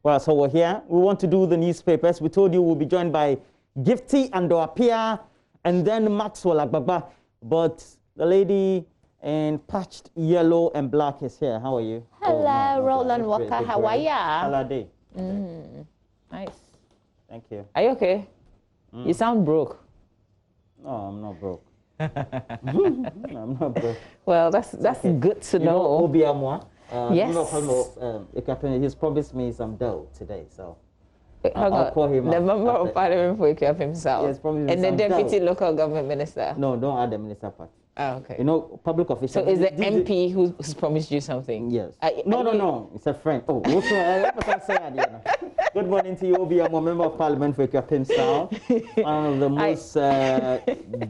Well, so we're here. We want to do the newspapers. We told you we'll be joined by Gifty and Doapia and then Maxwell Agbagba. But the lady in patched yellow and black is here. How are you? Hello, Roland Walker. How are you? Hello, day. Nice. Thank you. Are you okay? You sound broke. No, I'm not broke. I'm not broke. Well, that's okay. Good to know. Obiamwa. Yes. He's promised me some dough today, so I'll call him. The member of parliament for Ikep himself. Yes, and the deputy local government minister. No, don't add the minister part. Oh, okay. You know, public officials. So is the MP who's promised you something? Yes. No. It's a friend. Oh, good morning to you, Obiamwa, member of parliament for Ikep himself. One of the most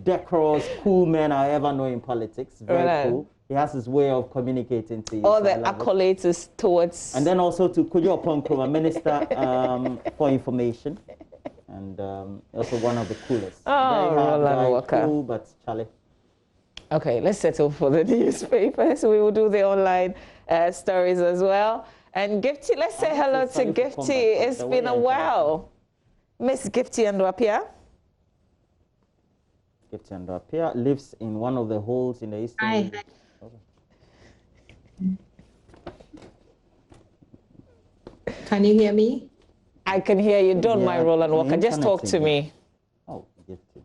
decorous, cool men I ever know in politics. Very cool. He has his way of communicating to you. All the accolades is towards... And then also to Kujo Ponkroma, Minister for Information. And also one of the coolest. Oh, Roland Walker. Cool, but Charlie. Okay, let's settle for the newspapers. We will do the online stories as well. And Gifty, let's say hello to Gifty. It's been a while. Miss Gifty and Doapia. Gifty and Doapia lives in one of the holes in the eastern... Hi. Can you hear me? I can hear you. Don't mind Roland Walker. Just talk to me. Oh, Gifty.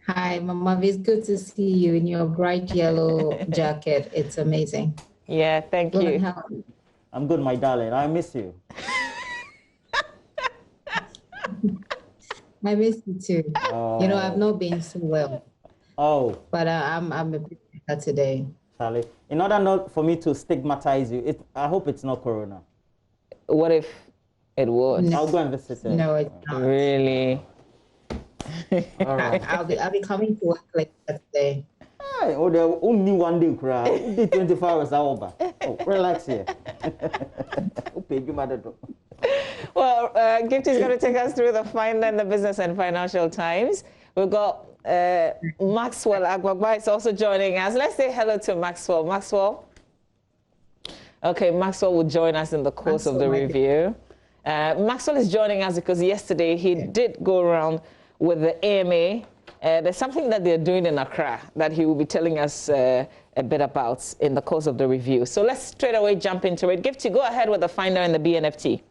Hi, Mama. It's good to see you in your bright yellow jacket. It's amazing. Yeah, thank you. I'm good, my darling. I miss you. I miss you too. You know, I've not been so well. Oh. But I'm a bit better today. Charlie, in order not for me to stigmatize you, I hope it's not corona. What if it was? No. I'll go and visit it. No, it's not. Really? All right. I'll be coming to work like that today. Oh, there only one day, cry. Only 24 hours over. Oh, relax here. Well, Gifty is going to take us through the fine line, the business and financial times. We've got Maxwell Agbagba is also joining us. Let's say hello to Maxwell. Maxwell. Okay, Maxwell will join us in the course of the review. Maxwell is joining us because yesterday he did go around with the AMA. There's something that they're doing in Accra that he will be telling us a bit about in the course of the review. So let's straight away jump into it. Gifty, go ahead with the finder and the BNFT.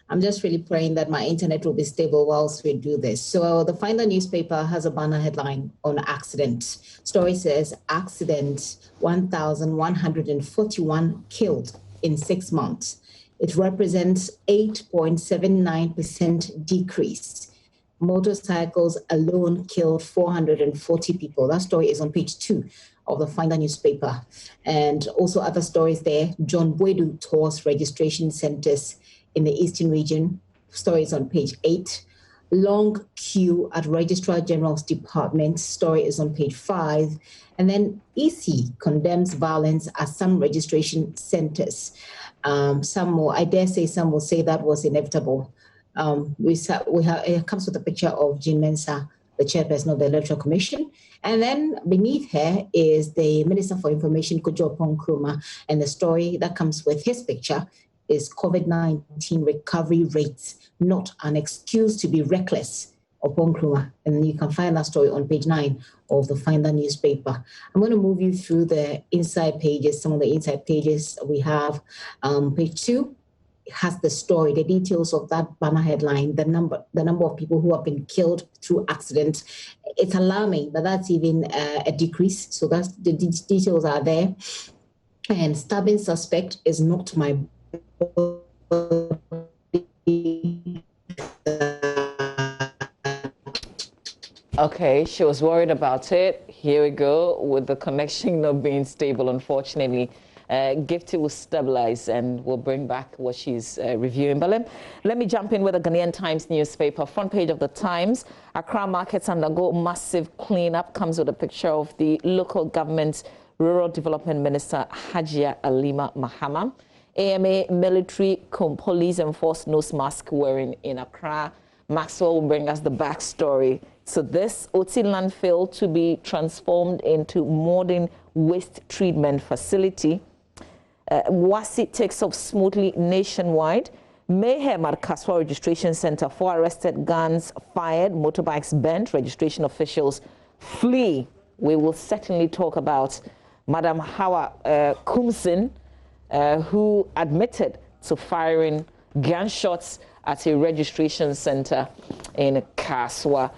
I'm just really praying that my internet will be stable whilst we do this. So the Finder newspaper has a banner headline on accident. Story says, accident, 1,141 killed in 6 months. It represents 8.79% decrease. Motorcycles alone killed 440 people. That story is on page 2 of the Finder newspaper. And also other stories there. John Boydu tours registration centers in the Eastern region. Story is on page 8. Long queue at Registrar General's Department. Story is on page 5. And then EC condemns violence at some registration centers. I dare say some will say that was inevitable. It comes with a picture of Jean Mensah, the chairperson of the Electoral Commission. And then beneath her is the Minister for Information, Kojo Ponkroma, and the story that comes with his picture is COVID-19 recovery rates, not an excuse to be reckless, of Ponkroma. And you can find that story on page 9 of the Finder newspaper. I'm going to move you through the inside pages, some of the inside pages we have. Page 2 has the story, the details of that banner headline, the number of people who have been killed through accidents. It's alarming, but that's even a decrease. So that's the details are there. And stabbing suspect is not my Okay, she was worried about it. Here we go with the connection not being stable, unfortunately. Gifty will stabilize and will bring back what she's reviewing. But let me jump in with the Ghanaian Times newspaper. Front page of the Times, Accra markets undergo massive cleanup. Comes with a picture of the local government Rural Development Minister Hajia Alima Mahama. AMA military police enforced nose mask wearing in Accra. Maxwell will bring us the backstory. So this Oti landfill to be transformed into modern waste treatment facility. Wasi takes off smoothly nationwide. Mayhem at Kaswa Registration Center. 4 arrested, guns fired, motorbikes bent, registration officials flee. We will certainly talk about Madam Hawa Kumsin, who admitted to firing gunshots at a registration center in Kaswa.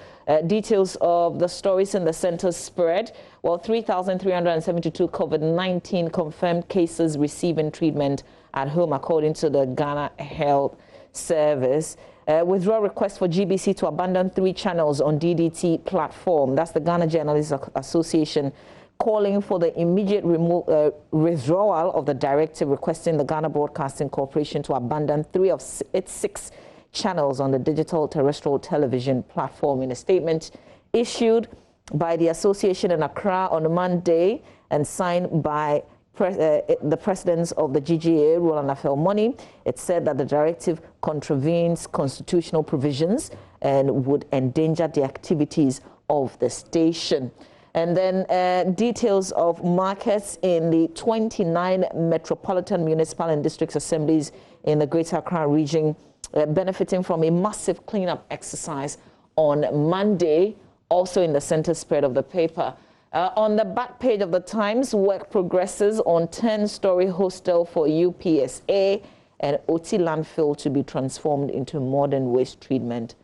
Details of the stories in the center spread. Well, 3,372 COVID-19 confirmed cases receiving treatment at home, according to the Ghana Health Service. Withdrawal request for GBC to abandon 3 channels on DDT platform. That's the Ghana Journalists Association calling for the immediate withdrawal of the directive, requesting the Ghana Broadcasting Corporation to abandon 3 of its 6 channels on the digital terrestrial television platform. In a statement issued by the association in Accra on Monday and signed by the presidents of the GGA, Roland Afel-Money, it said that the directive contravenes constitutional provisions and would endanger the activities of the station. And then details of markets in the 29 metropolitan municipal and district assemblies in the Greater Accra region benefiting from a massive cleanup exercise on Monday, also in the center spread of the paper. On the back page of the Times, work progresses on 10-story hostel for UPSA and OT landfill to be transformed into modern waste treatment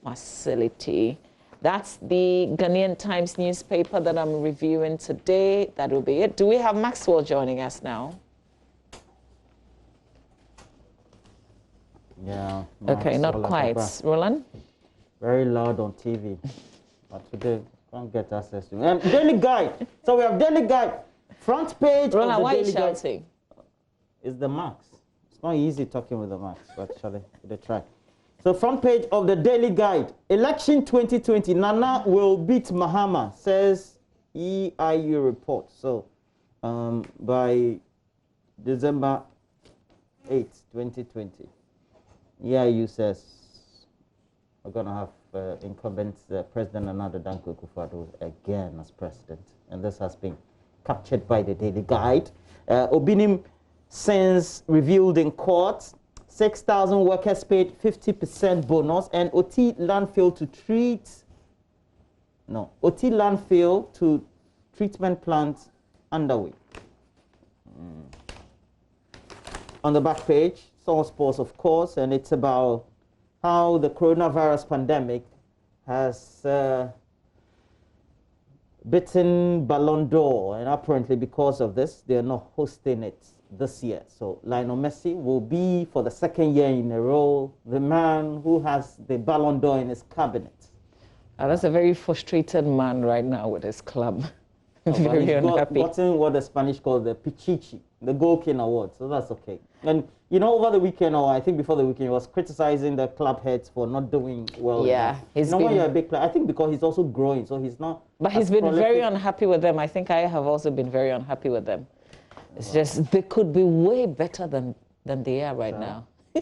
facility. That's the Ghanaian Times newspaper that I'm reviewing today. That will be it. Do we have Maxwell joining us now? Yeah. Okay, not quite. Roland? Very loud on TV. But today, can't get access to it. Daily Guide. So we have Daily Guide. Front page Roland, of the why are you Daily Guide. shouting? It's the Max. It's not easy talking with the Max, but shall they try? So front page of the Daily Guide. Election 2020. Nana will beat Mahama, says EIU report. So by December 8, 2020. EIU says we're going to have incumbent President Nana Dankwa Akufo-Addo again as president. And this has been captured by the Daily Guide. Obinim since revealed in court, 6,000 workers paid 50% bonus, and OT landfill to treatment plant underway. On the back page, Source Post, of course, and it's about how the coronavirus pandemic has bitten Ballon d'Or, and apparently because of this, they're not hosting it this year. So Lionel Messi will be, for the 2nd year in a row, the man who has the Ballon d'Or in his cabinet. That's a very frustrated man right now with his club. Very unhappy. Gotten what the Spanish call the Pichichi, the Goal King Award, so that's okay. And you know, over the weekend, or I think before the weekend, he was criticizing the club heads for not doing well. Yeah, he's been, when you're a big player, I think because he's also growing, so he's not. But he's been very unhappy with them. I think I have also been very unhappy with them. It's just they could be way better than they are right now. I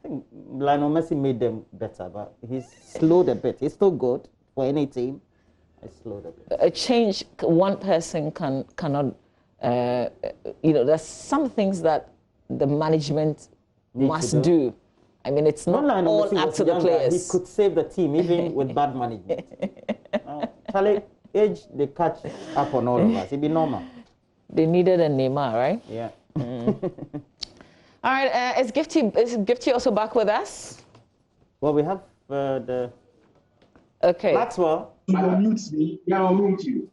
think Lionel Messi made them better, but he's slowed a bit. He's still good for any team. He's slowed a bit. A change one person cannot. You know, there's some things that the management must do. I mean, it's not all up to the players. He could save the team even with bad management. Charlie, age they catch up on all of us. It'd be normal. They needed a Neymar, right? Yeah. All right. Is Gifty also back with us? Well, we have the. Okay. Maxwell. You unmute me. Yeah, I'll mute you.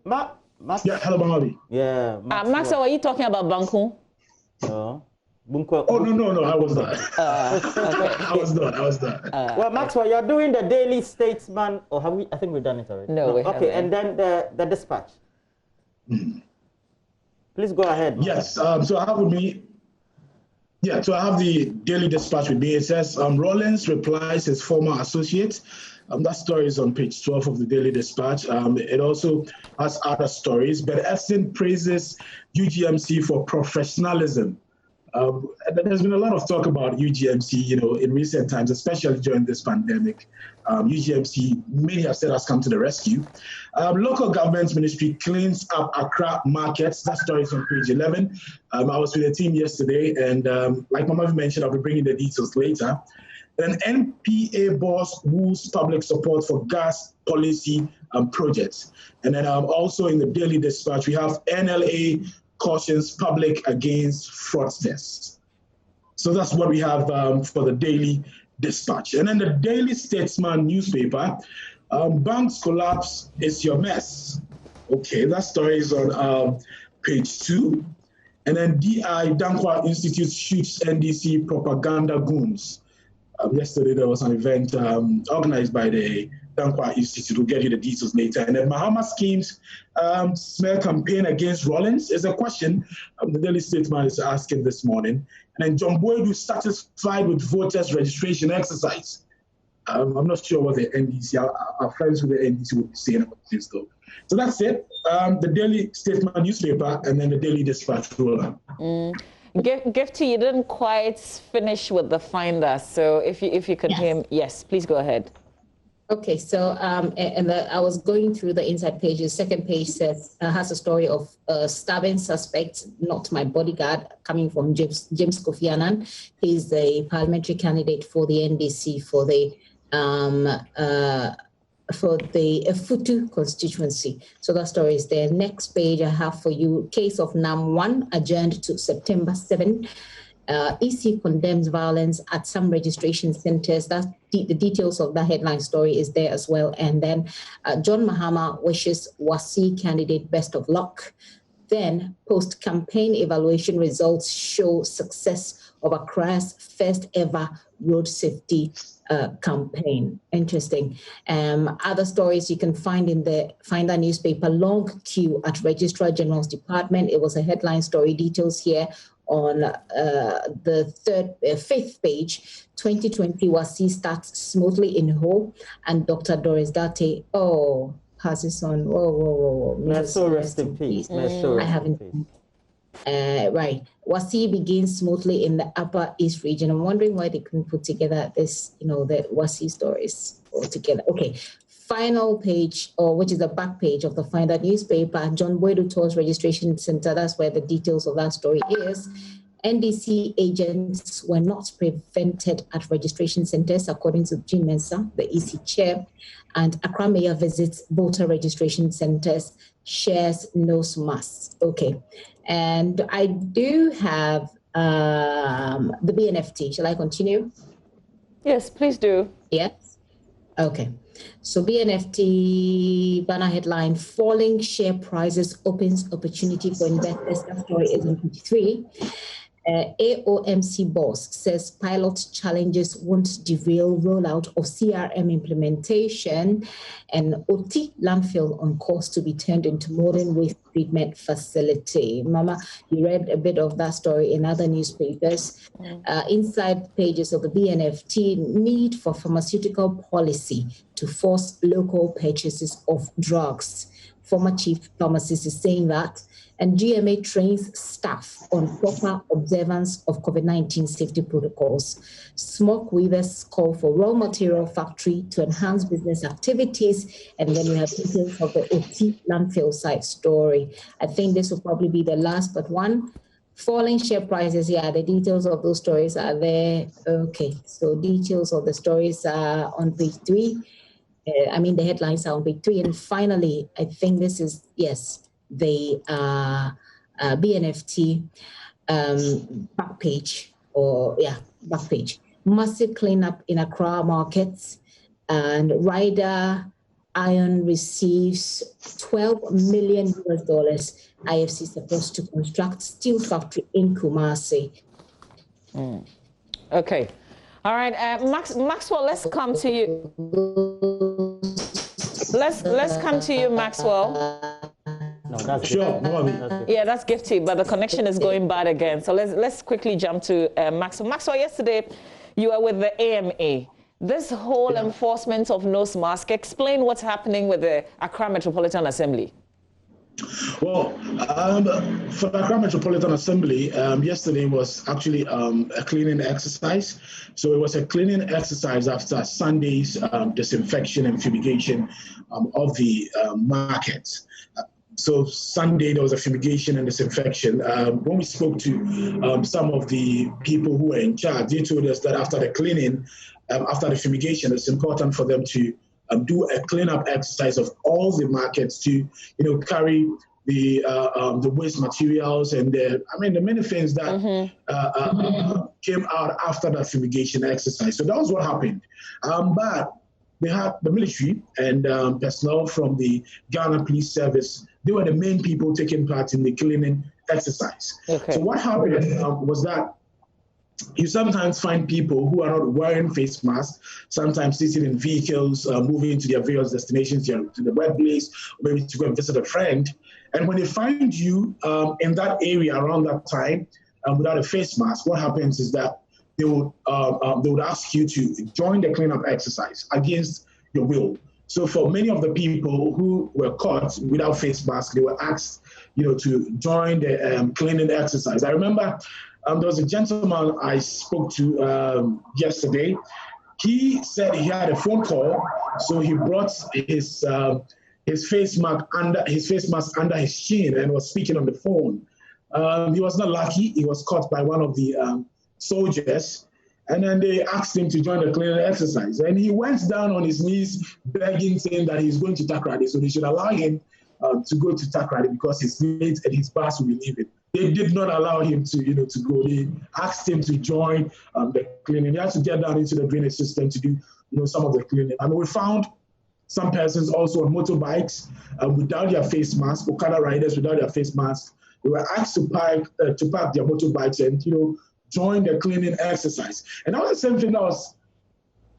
Maxwell. Yeah, hello, Bahali. Yeah. Maxwell, are you talking about Banku? No. Oh, no, I was not. Okay. I was not. Well, Maxwell, you're doing the Daily Statesman, or have we? I think we've done it already. No, we haven't. Okay, and then the Dispatch. Please go ahead. Yes, so I have with me, so I have the Daily Dispatch with me. It says, Rollins replies his former associate. That story is on page 12 of the Daily Dispatch. It also has other stories, but Edson praises UGMC for professionalism. There's been a lot of talk about UGMC, in recent times, especially during this pandemic. UGMC, many have said, has come to the rescue. Local government ministry cleans up Accra markets. That story is on page 11. I was with the team yesterday, and like Mama mentioned, I'll be bringing the details later. An NPA boss woos public support for gas policy projects. And then also in the Daily Dispatch, we have NLA cautions public against fraudsters. So that's what we have for the Daily Dispatch. And then the Daily Statesman newspaper, banks collapse, it's your mess. Okay, that story is on page 2. And then DI, Dankwa Institute shoots NDC propaganda goons. Yesterday there was an event organized by the Dankwa Institute. We'll get you the details later. And then Mahama schemes smear campaign against Rollins is a question the Daily Statesman is asking this morning. And then John Boyd is satisfied with voters registration exercise. I'm not sure what the NDC, our friends with the NDC would be saying about this though. So that's it. The Daily Statesman newspaper and then the Daily Dispatch roll. Gifty, you didn't quite finish with the finder, so if you could hear me, yes, please go ahead. Okay, so I was going through the inside pages. Second page says has a story of stabbing suspect, not my bodyguard, coming from James Kofi Annan. He's the parliamentary candidate for the NDC for the Futu constituency. So that story is there. Next page I have for you, case of NAM 1 adjourned to September 7. EC condemns violence at some registration centers. That's the details of that headline story is there as well. And then John Mahama wishes Wasi candidate best of luck. Then post-campaign evaluation results show success of Accra's first ever road safety campaign. Interesting. Other stories you can find in the Finder newspaper, long queue at Registrar General's Department. It was a headline story, details here on the fifth page. 2020 Wasi starts smoothly in Ho, and Dr. Doris Date, passes on. Whoa. May so rest in peace. I haven't. Right. Wasi begins smoothly in the Upper East region. I'm wondering why they couldn't put together this, the Wasi stories all together. Okay. Final page, which is the back page of the Finder newspaper, John Boydu Tours Registration Center. That's where the details of that story is. NDC agents were not prevented at registration centers, according to Jean Mensah, the EC chair. And Accra Mayor visits voter registration centers, shares nose masks. Okay. And I do have the BNFT. Shall I continue? Yes, please do. Yes. Okay. So BNFT banner headline, falling share prices opens opportunity for investors. That story is on 23. AOMC boss says pilot challenges won't derail rollout of CRM implementation, and OT landfill on course to be turned into modern waste treatment facility. Mama, you read a bit of that story in other newspapers. Inside pages of the BNFT, need for pharmaceutical policy to force local purchases of drugs. Former chief pharmacist is saying that. And GMA trains staff on proper observance of COVID-19 safety protocols. Smoke weavers call for raw material factory to enhance business activities. And then we have details of the OT landfill site story. I think this will probably be the last but one. Falling share prices, the details of those stories are there. Okay, so details of the stories are on page 3. The headlines are on page 3. And finally, I think this is, the BNFT back page, back page. Massive cleanup in Accra markets, and Ryder Iron receives $12 million. IFC supposed to construct steel factory in Kumasi. Okay. All right, Maxwell, let's come to you. Let's come to you, Maxwell. No, that's sure. That's Gifty, but the connection is going bad again. So let's quickly jump to Maxwell. Maxwell, yesterday you were with the AMA. This whole enforcement of nose mask, explain what's happening with the Accra Metropolitan Assembly. Well, for the Accra Metropolitan Assembly, yesterday was actually a cleaning exercise. So it was a cleaning exercise after Sunday's disinfection and fumigation of the markets. So Sunday there was a fumigation and disinfection. When we spoke to some of the people who were in charge, they told us that after the cleaning, after the fumigation, it's important for them to do a cleanup exercise of all the markets to, carry the waste materials and the many things that came out after that fumigation exercise. So that was what happened. But we had the military and personnel from the Ghana Police Service. They were the main people taking part in the cleaning exercise. Okay. So what happened was that you sometimes find people who are not wearing face masks, sometimes sitting in vehicles, moving to their various destinations, to the workplace, maybe to go and visit a friend. And when they find you in that area around that time without a face mask, what happens is that they would ask you to join the cleanup exercise against your will. So for many of the people who were caught without face masks, they were asked, to join the cleaning exercise. I remember there was a gentleman I spoke to yesterday. He said he had a phone call, so he brought his face mask under his chin and was speaking on the phone. He was not lucky. He was caught by one of the soldiers, and then they asked him to join the cleaning exercise. And he went down on his knees, begging, saying that he's going to Takrady, so they should allow him to go to Takrady because he's late and his bus will be leaving. They did not allow him to go. They asked him to join the cleaning. He had to get down into the drainage system to do, some of the cleaning. And we found some persons also on motorbikes without their face mask, Okada riders without their face masks. They were asked to park their motorbikes and, join the cleaning exercise. And that was the same thing that was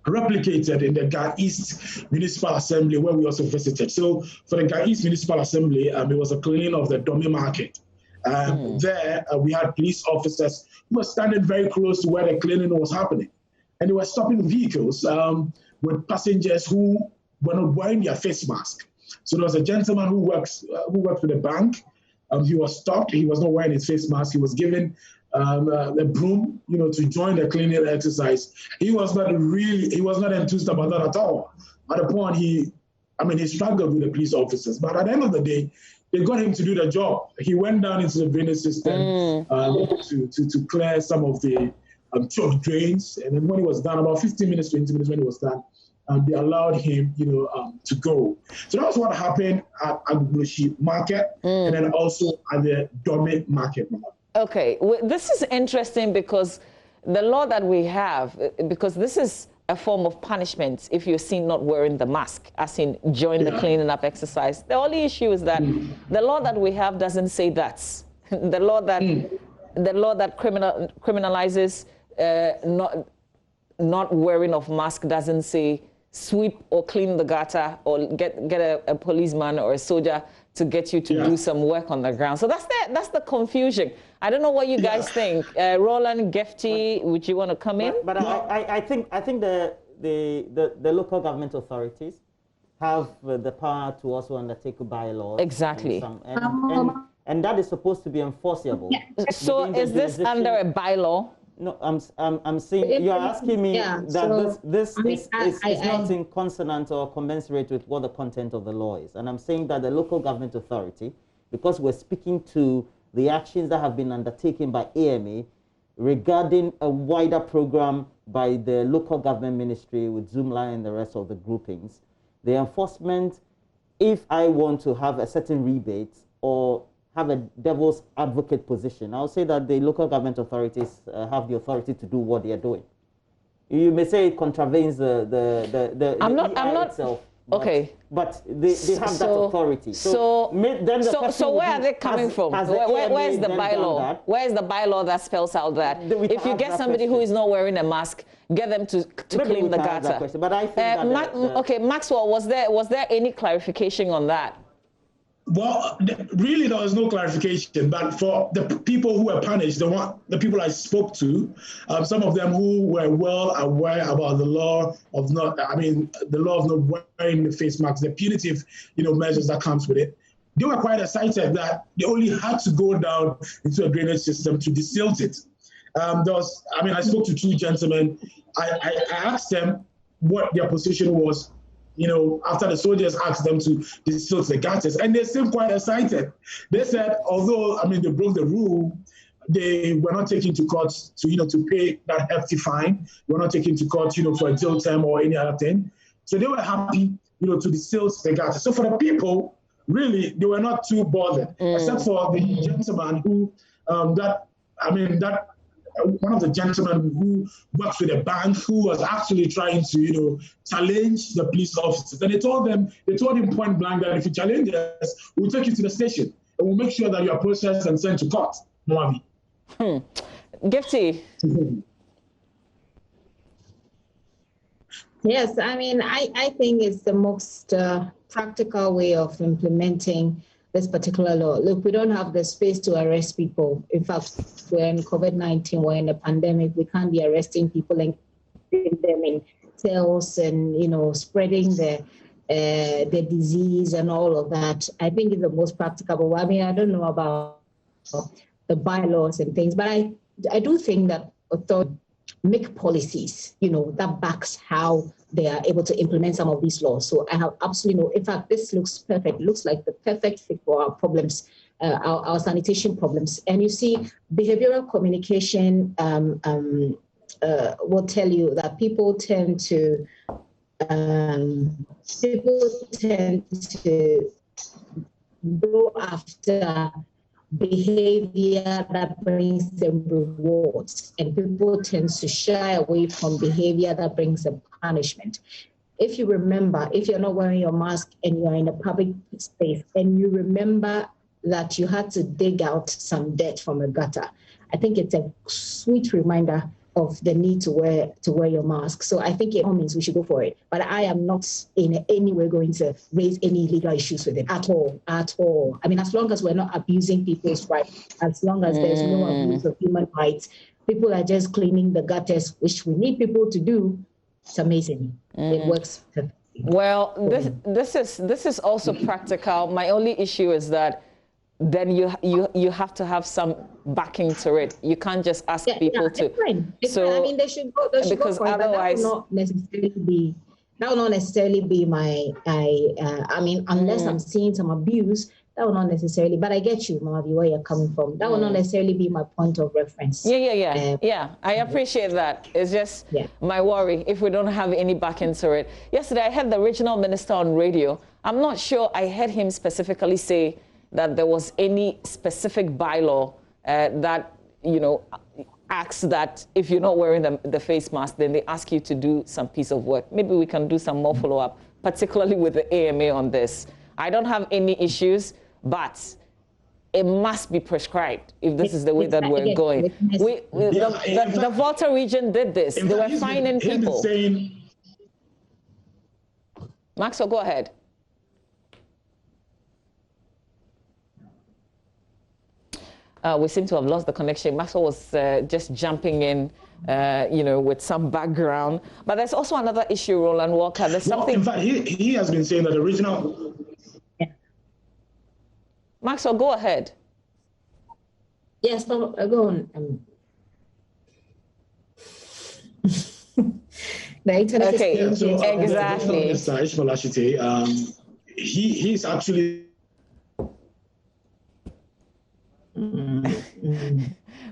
replicated in the Ga East Municipal Assembly, where we also visited. So for the Ga East Municipal Assembly, it was a cleaning of the Dummy Market. There, we had police officers who were standing very close to where the cleaning was happening. And they were stopping vehicles with passengers who were not wearing their face mask. So there was a gentleman who worked with a bank. He was stopped. He was not wearing his face mask. He was given a broom, to join the cleaning exercise. He was not enthused about that at all. At the point, he struggled with the police officers. But at the end of the day, they got him to do the job. He went down into the drainage system to clear some of the choke drains. And then when he was done, about 15 minutes, 20 minutes when he was done, they allowed him, to go. So that was what happened at Agboshi Market and then also at the Dome Market. Okay, well, this is interesting because the law that we have, because this is a form of punishment if you're seen not wearing the mask, as in join the cleaning up exercise. The only issue is that the law that we have doesn't say that. The law that criminalizes not wearing of mask doesn't say sweep or clean the gutter or get a policeman or a soldier to get you to do some work on the ground. So that's the confusion. I don't know what you guys think. Roland, Gefty, would you want to come in? But I think the local government authorities have the power to also undertake bylaws. Exactly. And that is supposed to be enforceable. So is this under a bylaw? No, I'm saying you're asking me that this is not in consonant or commensurate with what the content of the law is. And I'm saying that the local government authority, because we're speaking to the actions that have been undertaken by AMA regarding a wider program by the local government ministry with Zoomla and the rest of the groupings, the enforcement, if I want to have a certain rebate or have a devil's advocate position, I'll say that the local government authorities have the authority to do what they are doing. You may say it contravenes the I'm not itself. Okay. But they have that authority. So where are they coming from? Where is the bylaw? Where is the bylaw that spells out that if you get somebody who is not wearing a mask, get them to clean the gutter? But I think okay, Maxwell, was there any clarification on that? Well, really, there was no clarification. But for the people who were punished, the people I spoke to, some of them who were well aware about the law of not wearing the face masks, the punitive, measures that comes with it. they were quite excited that they only had to go down into a drainage system to desilt it. I spoke to two gentlemen. I asked them what their position was, after the soldiers asked them to desilt the gutters, and they seemed quite excited. They said, although, they broke the rule, they were not taken to court to pay that hefty fine. They were not taken to court, for a jail term or any other thing. So they were happy, to desilt the gutters. So for the people, really, they were not too bothered, except for the gentleman who, one of the gentlemen who works with a bank who was actually trying to, challenge the police officers. And they told him point blank that if you challenge us, we'll take you to the station and we'll make sure that you are processed and sent to court. Moabi. Gifty. Yes, I think it's the most practical way of implementing this particular law. Look, we don't have the space to arrest people. In fact, we're in COVID-19, we're in a pandemic. We can't be arresting people and putting them in cells and, spreading the disease and all of that. I think it's the most practicable. I don't know about the bylaws and things, but I do think that authorities make policies, that backs how they are able to implement some of these laws. So I have absolutely no, in fact, this looks perfect. It looks like the perfect fit for our problems, our sanitation problems. And you see, behavioral communication will tell you that people tend to go after behavior that brings them rewards, and people tend to shy away from behavior that brings them punishment. If you remember, if you're not wearing your mask and you're in a public space and you remember that you had to dig out some dirt from a gutter, I think it's a sweet reminder of the need to wear your mask. So I think it all means we should go for it. But I am not in any way going to raise any legal issues with it at all. As long as we're not abusing people's rights, as long as there's no abuse of human rights, people are just cleaning the gutters, which we need people to do. It's amazing. It works perfectly. Well, this is also practical. My only issue is that then you have to have some backing to it. You can't just ask people to. It's fine. They should go. Because otherwise, that will not necessarily be my. Unless I'm seeing some abuse, that will not necessarily. But I get you, Mavi, where you're coming from. That will not necessarily be my point of reference. Yeah. I appreciate that. It's just my worry if we don't have any backing to it. Yesterday, I heard the regional minister on radio. I'm not sure I heard him specifically say that there was any specific bylaw that, asks that if you're not wearing the face mask, then they ask you to do some piece of work. Maybe we can do some more follow-up, particularly with the AMA on this. I don't have any issues, but it must be prescribed if this is the way that we're going. The Volta region did this. They were fining people. Maxwell, go ahead. We seem to have lost the connection. Maxwell was just jumping in, with some background. But there's also another issue, Roland Walker. There's something. In fact, he has been saying that the original. Maxwell, go ahead. Yes, go on. The internet is exactly. Mr. Ishmael Ashite, he's actually.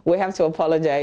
We have to apologize.